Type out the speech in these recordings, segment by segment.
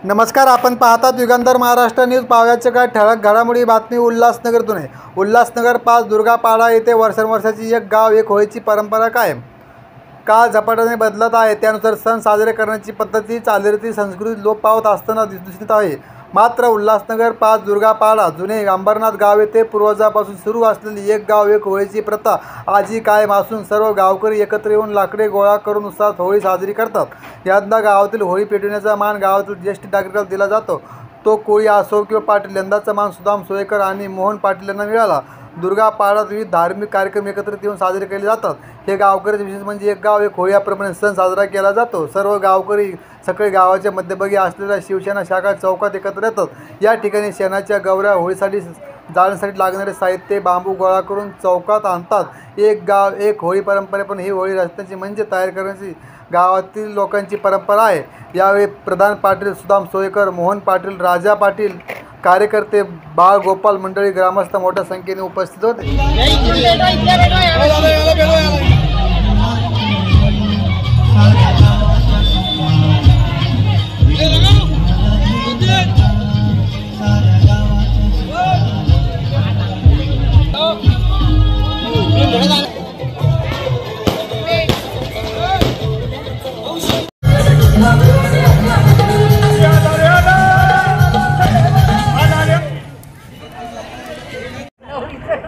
नमस्कार, आपण पाहतात युगंधर महाराष्ट्र न्यूज. पावयाचे काय ठळक घडामोडी. बातमी उल्हासनगरतून आहे. उल्हासनगर 5 दुर्गापाडा येथे वर्षानुवर्षाची एक गाव एक होळीची परंपरा कायम. काळ झपाट्याने बदलत आहे, त्यानुसार सण साजरे करण्याची पद्धती, चालीरीती, संस्कृती लोप पावत असताना दिसत आहे. मात्र उल्हासनगर 5 दुर्गापाडा जुने अंबरनाथ गाव येथे पूर्वजापासून सुरू असलेली एक गाव एक होळीची प्रथा आजही कायम असून सर्व गावकरी एकत्र येऊन लाकडे गोळा करून उत्साहात होळी साजरी करतात. यंदा गावातील होळी पेटविण्याचा मान गावातील ज्येष्ठ नागरिकांना दिला जातो. तो कोळी असो किंवा पाटील. यंदाचा मान सुदाम सोयकर आणि मोहन पाटील यांना मिळाला. दुर्गापाडात विविध धार्मिक कार्यक्रम एकत्रित येऊन साजरे केले जातात. हे गावकरी विशेष म्हणजे एक गाव एक होळी याप्रमाणे सण साजरा केला जातो. सर्व गावकरी सकाळी गावाच्या मध्यभागी असलेल्या शिवसेना शाखा चौकात एकत्र येतात. या ठिकाणी शेणाच्या गवऱ्या, होळीसाठी जाळण्यासाठी लागणारे साहित्य, बांबू गोळा करून चौकात आणतात. एक गाव एक होळी परंपरा, पण ही होळी रस्त्याची म्हणजे तयार करण्याची गावातील लोकांची परंपरा आहे. यावेळी प्रधान पाटील, सुदाम सोयकर, मोहन पाटील, राजा पाटील, कार्यकर्ते, बाळ गोपाल मंडळी, ग्रामस्थ मोठ्या संख्येने उपस्थित होते.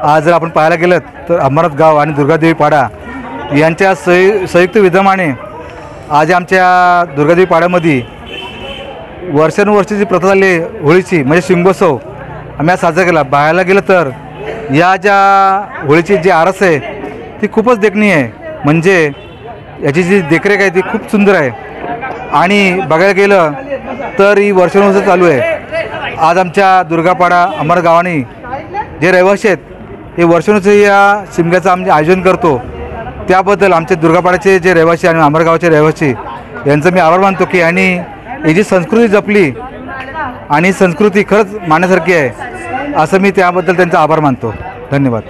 आज जर आपण पाहायला गेलं तर अंबरनाथ गाव आणि दुर्गादेवी पाडा यांच्या संयुक्त विद्यमाने आज आमच्या दुर्गादेवी पाड्यामध्ये वर्षानुवर्षाची प्रथा झाली होळीची, म्हणजे शिमगोत्सव आम्ही आज साजरा केला. पाहायला गेलं तर या ज्या होळीची जी आरस आहे ती खूपच देखणीय आहे. म्हणजे याची जी देखरेख आहे ती खूप सुंदर आहे. आणि बघायला गेलं तर ही वर्षानुवर्ष चालू आहे. आज आमच्या दुर्गापाडा अंबरनाथ गावाने जे रहिवासी आहेत हे वर्षानुवर्ष या शिमग्याचं आम्ही आयोजन करतो. त्याबद्दल आमचे दुर्गापाड्याचे जे रहिवासी आणि अंबरनाथ गावाचे रहिवासी यांचं मी आभार मानतो की आणि ही जी संस्कृती जपली आणि संस्कृती खरंच मानण्यासारखी आहे, असं मी त्याबद्दल त्यांचा आभार मानतो. धन्यवाद.